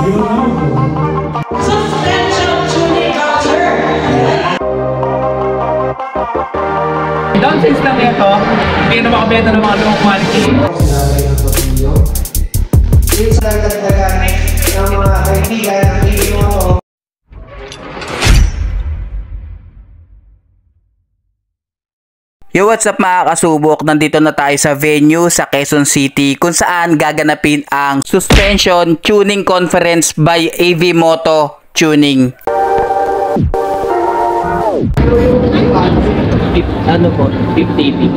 Nonsense lang ito, hindi na makabenta ng mga low quality. Please nagdagdagan ng mga kaibigan ng Pilipino. Yo, what's up mga kasubok? Nandito na tayo sa venue sa Quezon City kung saan gaganapin ang Suspension Tuning Conference by AV Moto Tuning. Ano po? 50.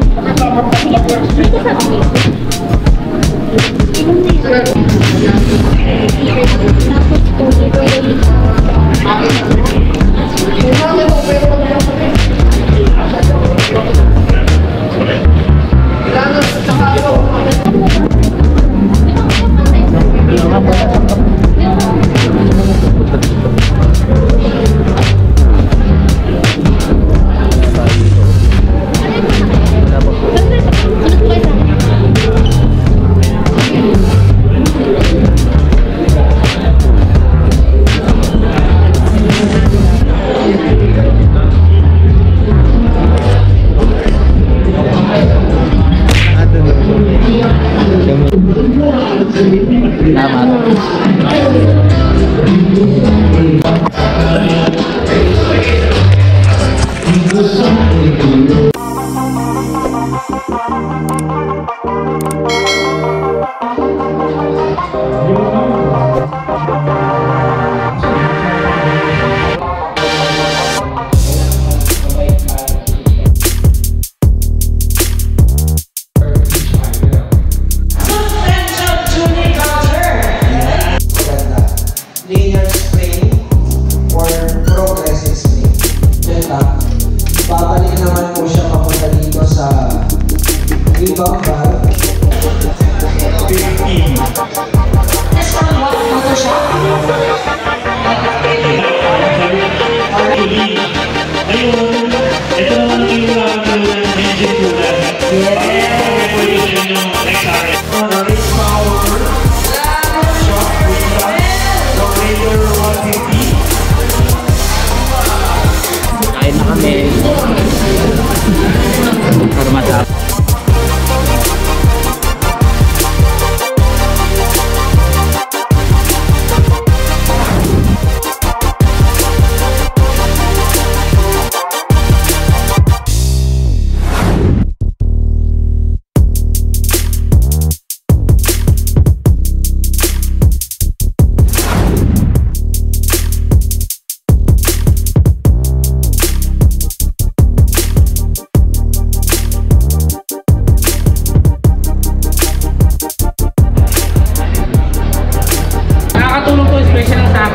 Babalik naman po siya papunta dito sa ibang bar. Ayun, ito naman ang iwanan ng engine cooler. Para po yung next akin. Kain na kami. Para matap.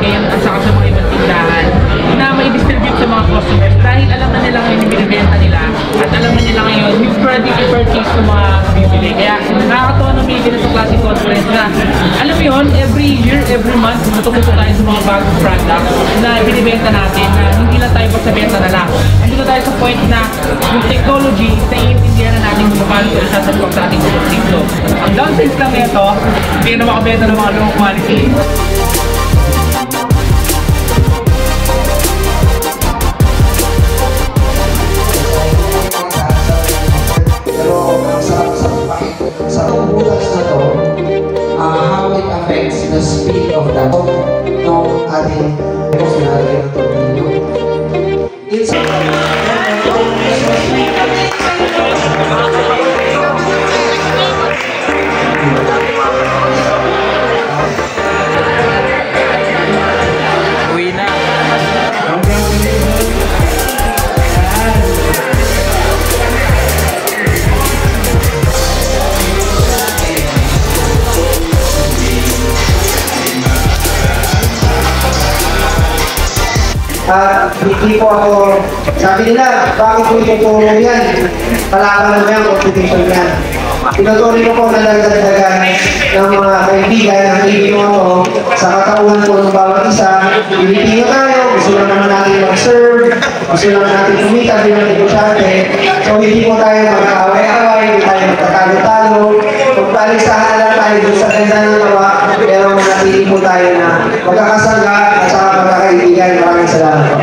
At saka sa mga ibang tindahan na may distribute sa mga customers dahil alam na nila ngayon yung binibenta nila at alam na nila ngayon yung ready to purchase ng mga bibili. Kaya nakakatawa na may ganito klaseng conference na alam mo yun, every year, every month natututo tayo sa mga bagong product na binibenta natin na hindi lang tayo pagsabenta na lang. Hindi na tayo sa point na yung technology na iintindihan na natin kung paano ito isasalpag sa ating dito. Ang downsides lang ito, hindi na makabenta ng mga low quality. How it affects the speed of the no ating scenario to hindi po ako, sabi nila, bakit po ituturo yan? Palaban mo yan, competition yan. Tinuturo ko po na nagdagdagan ng mga kaibigan ng Pilipino sa katauhan po ng bawat isa. Pilipino tayo, gusto lang naman natin mag-serve, gusto lang natin kumita bilang negosyante. So hindi po tayo mag-away-away, hindi tayo magtatalo-talo. Magpalisahan na lang tayo dun sa ganda ng tawa, pero natin manatili po tayo na magkakasangga at saka magkakaibigan. Maraming salamat po.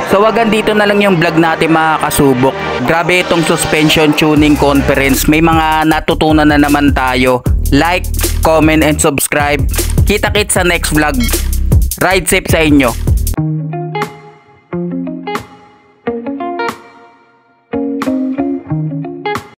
So wagan dito na lang yung vlog natin mga kasubok. Grabe itong suspension tuning conference. May mga natutunan na naman tayo. Like, comment, and subscribe. Kita-kits sa next vlog. Ride safe sa inyo.